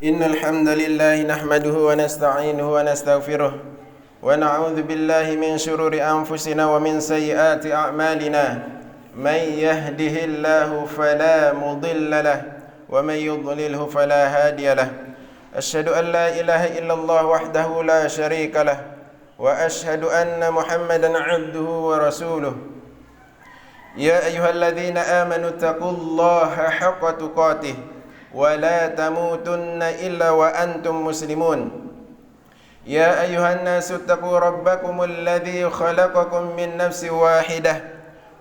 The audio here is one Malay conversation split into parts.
إن الحمد لله نحمده ونستعينه ونستغفره ونعوذ بالله من شرور أنفسنا ومن سيئات أعمالنا من يهده الله فلا مضل له ومن يضلله فلا هادي له أشهد أن لا إله إلا الله وحده لا شريك له وأشهد أن محمدا عبده ورسوله يا أيها الذين آمنوا اتقوا الله حق تقاته ولا تموتن إلا وأنتم مسلمون يا أيها الناس اتقوا ربكم الذي خلقكم من نفس واحدة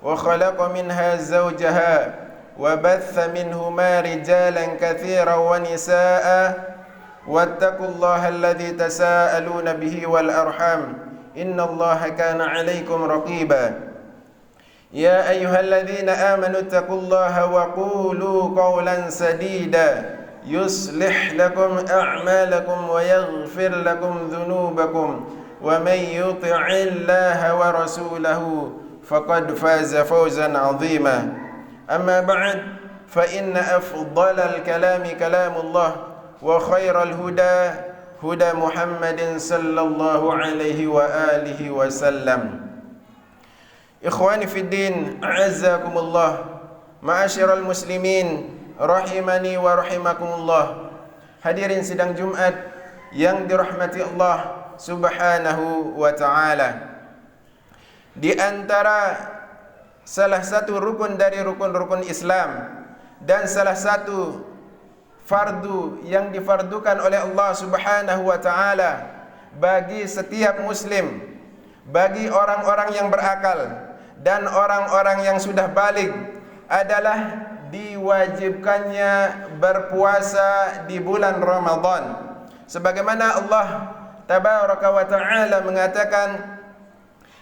وخلق منها زوجها وبث منهما رجالا كثيرا ونساء واتقوا الله الذي تساءلون به والأرحام إن الله كان عليكم رقيبا يا أيها الذين آمنوا اتقوا الله وقولوا قولا سديدا يصلح لكم أعمالكم ويغفر لكم ذنوبكم ومن يطع الله ورسوله فقد فاز فوزا عظيما أما بعد فإن أفضل الكلام كلام الله وخير الهدى هدى محمد صلى الله عليه وآله وسلم Ikhwani fid din, a'azzakumullah, ma'asyiral muslimin, rahimani wa rahimakumullah. Hadirin sidang Jumat yang dirahmati Allah Subhanahu wa ta'ala. Di antara salah satu rukun dari rukun-rukun Islam dan salah satu fardu yang difardukan oleh Allah Subhanahu wa ta'ala bagi setiap muslim, bagi orang-orang yang berakal dan orang-orang yang sudah baligh adalah diwajibkannya berpuasa di bulan Ramadan. Sebagaimana Allah Tabaraka wa Ta'ala mengatakan,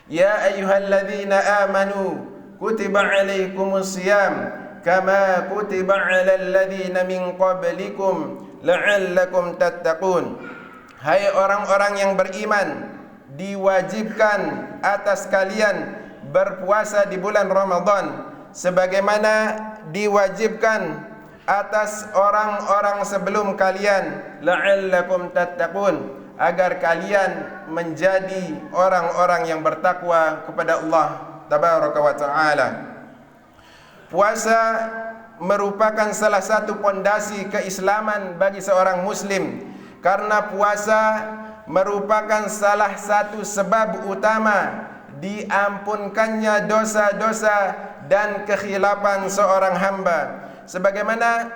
Ya ayyuhalladzina amanu kutiba alaikumus siyam kama kutiba alal ladzina min qablikum la'allakum tattaqun. Hai orang-orang yang beriman, diwajibkan atas kalian berpuasa di bulan Ramadan sebagaimana diwajibkan atas orang-orang sebelum kalian la'allakum tattaqun, agar kalian menjadi orang-orang yang bertakwa kepada Allah Tabaraka wa Ta'ala. Puasa merupakan salah satu pondasi keislaman bagi seorang muslim, karena puasa merupakan salah satu sebab utama diampunkannya dosa-dosa dan kekhilapan seorang hamba. Sebagaimana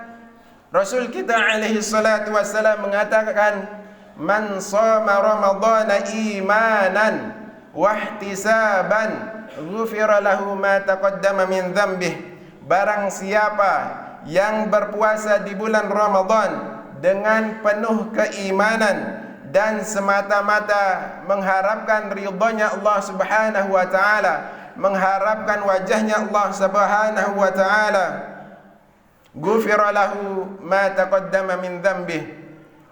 Rasul kita alaihi salatu wassalam mengatakan, Man shoma ramadhana imanan wahtisaban ghufira lahu ma taqaddama min dhanbih. Barang siapa yang berpuasa di bulan Ramadan dengan penuh keimanan dan semata-mata mengharapkan ridhonya Allah Subhanahu wa ta'ala, mengharapkan wajahnya Allah Subhanahu wa ta'ala, ghufira lahu ma taqaddama min dhanbih,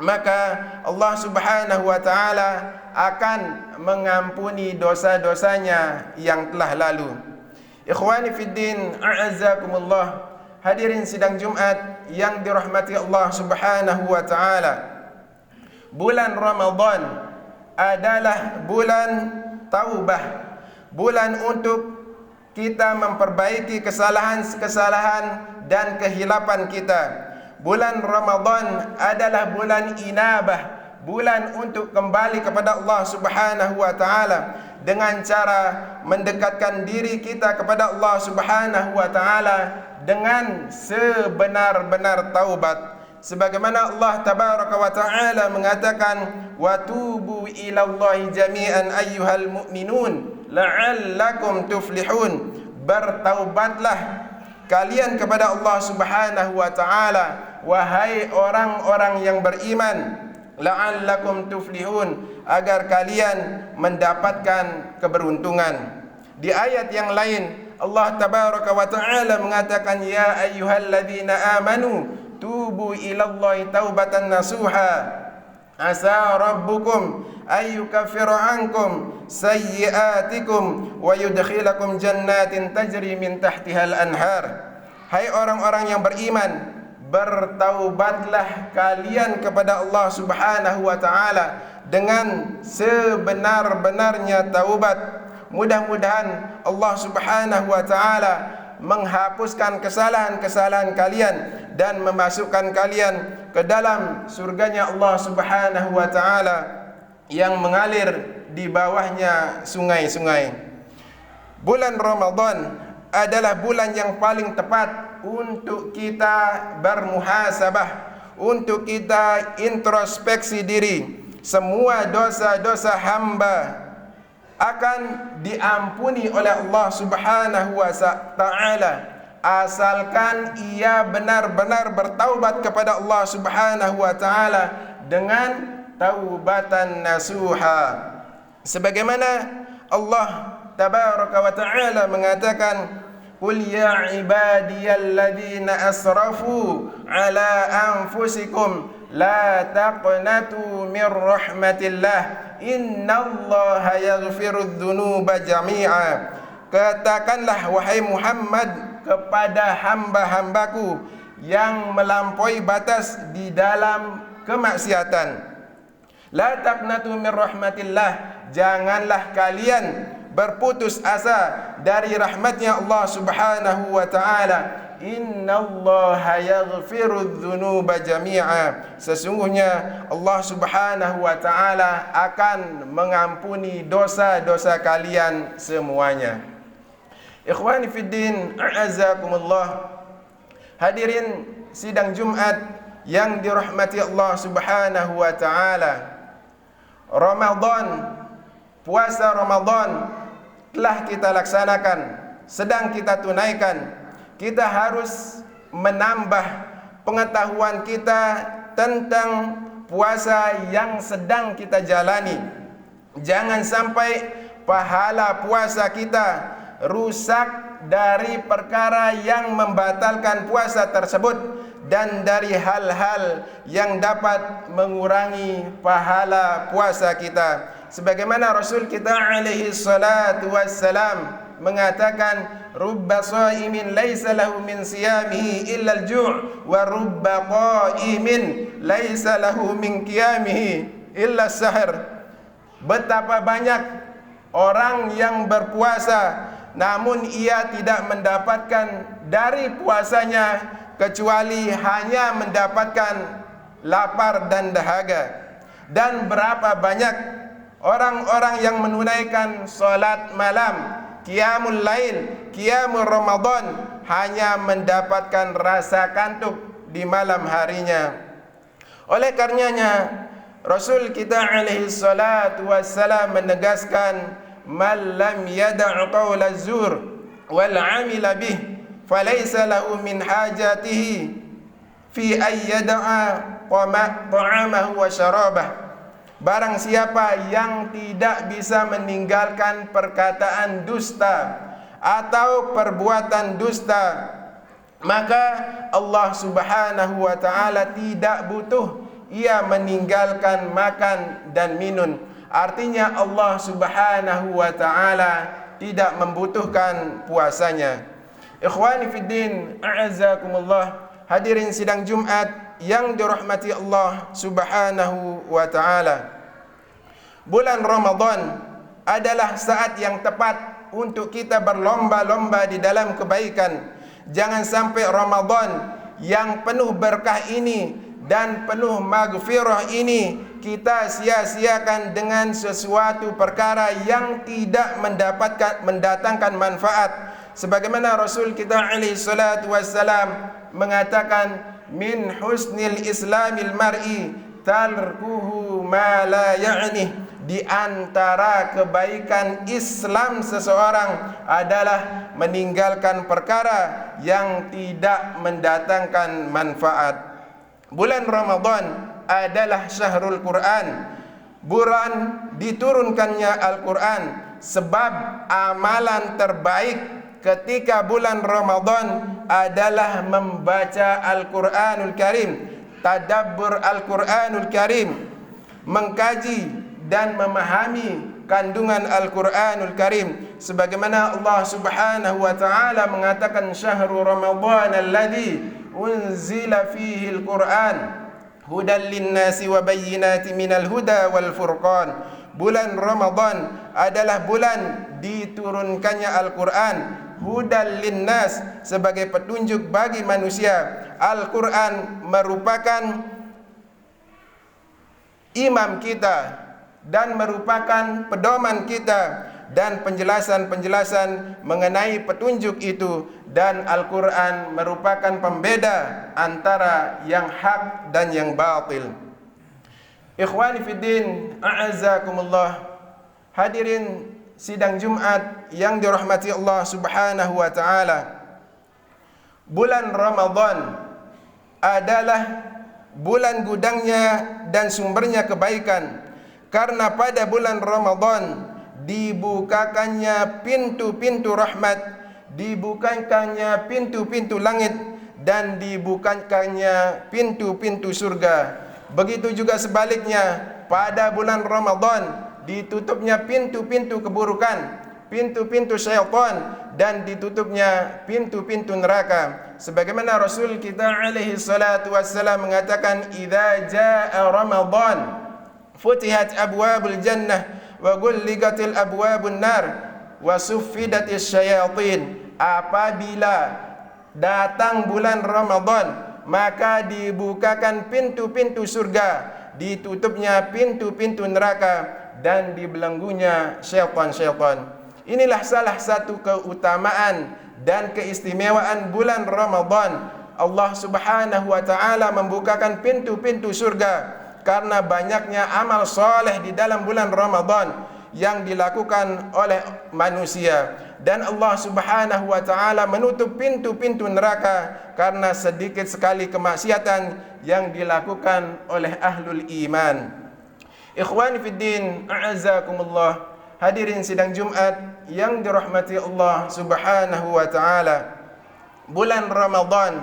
maka Allah Subhanahu wa ta'ala akan mengampuni dosa-dosanya yang telah lalu. Ikhwani fid din, a'azzakumullah, hadirin sidang Jumat yang dirahmati Allah Subhanahu wa ta'ala. Bulan Ramadan adalah bulan taubah, bulan untuk kita memperbaiki kesalahan-kesalahan dan kehilapan kita. Bulan Ramadan adalah bulan inabah, bulan untuk kembali kepada Allah Subhanahu wa ta'ala dengan cara mendekatkan diri kita kepada Allah Subhanahu wa ta'ala dengan sebenar-benar taubat. Sebagaimana Allah Tabaraka wa Ta'ala mengatakan, wa tubu ilallahi jami'an ayyuhal mu'minun la'allakum tuflihun. Bertaubatlah kalian kepada Allah Subhanahu wa Ta'ala, wahai orang-orang yang beriman, la'allakum tuflihun, agar kalian mendapatkan keberuntungan. Di ayat yang lain Allah Tabaraka wa Ta'ala mengatakan, ya ayyuhalladzina amanu tubu ilallahi taubatan nasuha asa rabbukum ayyukaffiru ankum sayyi'atikum wa yudkhilakum jannatin tajri min tahtihal anhar. Hai orang-orang yang beriman, bertaubatlah kalian kepada Allah Subhanahu wa taala dengan sebenar-benarnya taubat. Mudah-mudahan Allah Subhanahu wa taala menghapuskan kesalahan-kesalahan kalian dan memasukkan kalian ke dalam surganya Allah Subhanahu wa taala yang mengalir di bawahnya sungai-sungai. Bulan Ramadan adalah bulan yang paling tepat untuk kita bermuhasabah, untuk kita introspeksi diri. Semua dosa-dosa hamba akan diampuni oleh Allah Subhanahu wa taala asalkan ia benar-benar bertaubat kepada Allah Subhanahu wa taala dengan taubatan nasuha. Sebagaimana Allah tabaraka wa taala mengatakan, "Qul ya ibadiyalladzina asrafu ala anfusikum la taqnatu min rahmatillah innallaha yaghfirudz dzunuba jami'a." Katakanlah wahai Muhammad kepada hamba-hambaku yang melampaui batas di dalam kemaksiatan, la taqnatu min rahmatillah, janganlah kalian berputus asa dari rahmatnya Allah Subhanahu wa taala. Innallaha yaghfirudz dzunuba jami'a, sesungguhnya Allah Subhanahu wa taala akan mengampuni dosa-dosa kalian semuanya. Ikhwani fid din, a'azzakumullah. Hadirin sidang Jumat yang dirahmati Allah Subhanahu wa taala. Ramadan, puasa Ramadan telah kita laksanakan, sedang kita tunaikan. Kita harus menambah pengetahuan kita tentang puasa yang sedang kita jalani. Jangan sampai pahala puasa kita rusak dari perkara yang membatalkan puasa tersebut dan dari hal-hal yang dapat mengurangi pahala puasa kita. Sebagaimana Rasul kita alaihi salatu wassalam mengatakan, rubba shaimin laisa lahu min siyamihi illa al-ju' wa rubba qaimin laisa lahu min qiyamihi illa as-sahr. Betapa banyak orang yang berpuasa namun ia tidak mendapatkan dari puasanya kecuali hanya mendapatkan lapar dan dahaga. Dan berapa banyak orang-orang yang menunaikan salat malam, qiyamul lail, qiyamul Ramadan, hanya mendapatkan rasa kantuk di malam harinya. Oleh karenanya Rasul kita alaihi salatu wassalam menegaskan, man lam yada' qawla zur wal 'amila bih falaysa lahu min hajatihi fi ay yada'a ta'amahu wa syarabah. Barang siapa yang tidak bisa meninggalkan perkataan dusta atau perbuatan dusta, maka Allah Subhanahu wa taala tidak butuh ia meninggalkan makan dan minum. Artinya Allah Subhanahu wa taala tidak membutuhkan puasanya. Ikhwani fid din, a'azzakumullah. Hadirin sidang Jumat yang dirahmati Allah Subhanahu wa taala. Bulan Ramadan adalah saat yang tepat untuk kita berlomba-lomba di dalam kebaikan. Jangan sampai Ramadan yang penuh berkah ini dan penuh maghfirah ini kita sia-siakan dengan sesuatu perkara yang tidak mendatangkan manfaat. Sebagaimana Rasul kita alaihi salatu wassalam mengatakan, min husnil islamil mar'i tarkuhu ma la ya'nih. Di antara kebaikan Islam seseorang adalah meninggalkan perkara yang tidak mendatangkan manfaat. Bulan Ramadan adalah syahrul Quran, bulan diturunkannya Al-Quran. Sebab amalan terbaik ketika bulan Ramadan adalah membaca Al-Quranul Karim, tadabbur Al-Quranul Karim, mengkaji dan memahami kandungan Al-Quranul Karim. Sebagaimana Allah Subhanahu wa ta'ala mengatakan, syahrul Ramadan alladhi unzila fihi al-Qur'an hudan lin-nasi wa bayyinatin minal huda wal furqan. Bulan Ramadan adalah bulan diturunkannya Al-Quran, hudan linnas, sebagai petunjuk bagi manusia. Al-Quran merupakan imam kita dan merupakan pedoman kita dan penjelasan-penjelasan mengenai petunjuk itu, dan Al-Quran merupakan pembeda antara yang hak dan yang batil. Ikhwani fiddin, a'azzakumullah, hadirin sidang Jumat yang dirahmati Allah Subhanahu wa taala. Bulan Ramadan adalah bulan gudangnya dan sumbernya kebaikan, karena pada bulan Ramadan dibukakannya pintu-pintu rahmat, dibukakannya pintu-pintu langit, dan dibukakannya pintu-pintu surga. Begitu juga sebaliknya, pada bulan Ramadan ditutupnya pintu-pintu keburukan, pintu-pintu syaitan, dan ditutupnya pintu-pintu neraka. Sebagaimana Rasul kita alaihi salatu wassalam mengatakan, idza jaa Ramadan futihat abwabul jannah wa ghulliqatil abwabun nar wa suffidatis syayatin. Apabila datang bulan Ramadan, maka dibukakan pintu-pintu surga, ditutupnya pintu-pintu neraka, dan dibelenggunya syaitan-syaitan. Inilah salah satu keutamaan dan keistimewaan bulan Ramadan. Allah Subhanahu wa taala membukakan pintu-pintu surga karena banyaknya amal soleh di dalam bulan Ramadan yang dilakukan oleh manusia, dan Allah Subhanahu wa taala menutup pintu-pintu neraka karena sedikit sekali kemaksiatan yang dilakukan oleh ahlul iman. Ikhwani fiddin, a'azzakumullah, hadirin sidang Jumat yang dirahmati Allah Subhanahu wa taala. Bulan Ramadan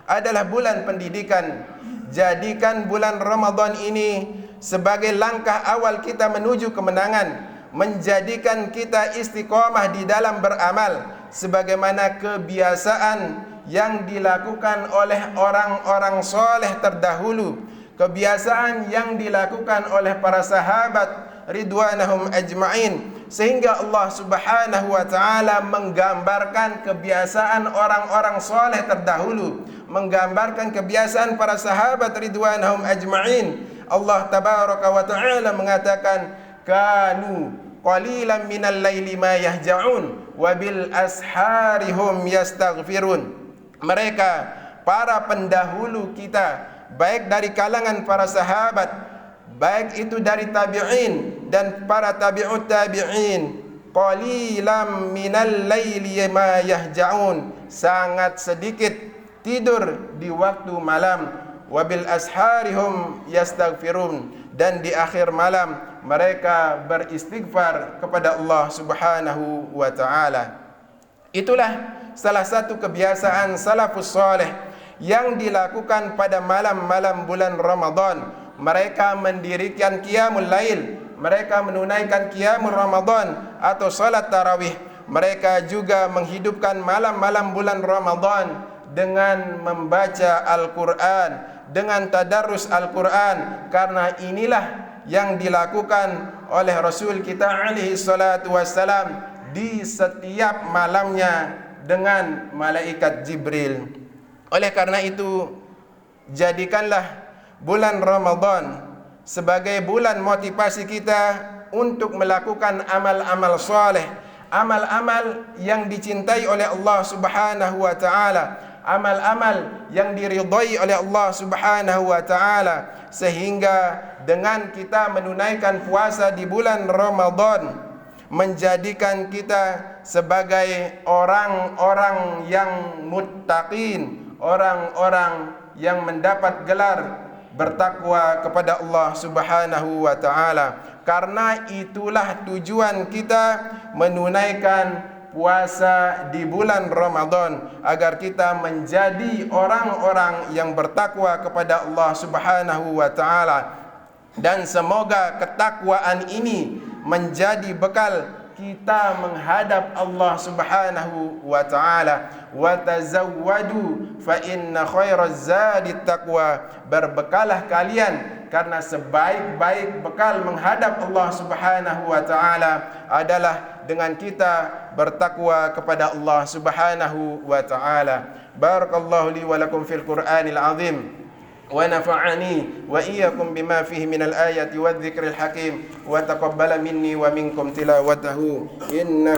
adalah bulan pendidikan. Jadikan bulan Ramadan ini sebagai langkah awal kita menuju kemenangan, menjadikan kita istiqomah di dalam beramal sebagaimana kebiasaan yang dilakukan oleh orang-orang soleh terdahulu, kebiasaan yang dilakukan oleh para sahabat ridwanahum ajma'in, sehingga Allah Subhanahu wa taala menggambarkan kebiasaan orang-orang soleh terdahulu, menggambarkan kebiasaan para sahabat ridwanahum ajma'in. Allah tabaraka wa ta'ala mengatakan, kanu qalilan minal laili ma yahja'un wa bil ashari hum yastaghfirun. Mereka, para pendahulu kita, baik dari kalangan para sahabat, baik itu dari tabi'in dan para tabi'ut tabi'in, qalilan minal laili ma yahja'un, sangat sedikit tidur di waktu malam, wabil asharihum yastaghfirun, dan di akhir malam mereka beristighfar kepada Allah Subhanahu wa taala. Itulah salah satu kebiasaan salafus saleh yang dilakukan pada malam-malam bulan Ramadan. Mereka mendirikan qiyamul lail, mereka menunaikan qiyamul Ramadan atau salat tarawih. Mereka juga menghidupkan malam-malam bulan Ramadan dengan membaca Al-Quran, dengan tadarrus Al-Quran, karena inilah yang dilakukan oleh Rasul kita alaihi salatu wassalam di setiap malamnya dengan malaikat Jibril. Oleh karena itu, jadikanlah bulan Ramadan sebagai bulan motivasi kita untuk melakukan amal-amal saleh, amal-amal yang dicintai oleh Allah Subhanahu wa taala, amal-amal yang diridhai oleh Allah Subhanahu wa taala, sehingga dengan kita menunaikan puasa di bulan Ramadan menjadikan kita sebagai orang-orang yang muttaqin, orang-orang yang mendapat gelar bertakwa kepada Allah Subhanahu wa taala. Karena itulah tujuan kita menunaikan puasa di bulan Ramadan, agar kita menjadi orang-orang yang bertakwa kepada Allah Subhanahu wa taala. Dan semoga ketakwaan ini menjadi bekal kita menghadap Allah Subhanahu wa taala. wa tazawwadu fa inna khairaz zadi taqwa. Berbekalah kalian, karena sebaik-baik bekal menghadap Allah Subhanahu wa taala adalah dengan kita bertakwa kepada Allah Subhanahu wa taala. Barakallahu li wa lakum fil Qur'anil azim. ونفعني وإياكم بما فيه من الآيات والذكر الحكيم وتقبل مني ومنكم تلاوته إنه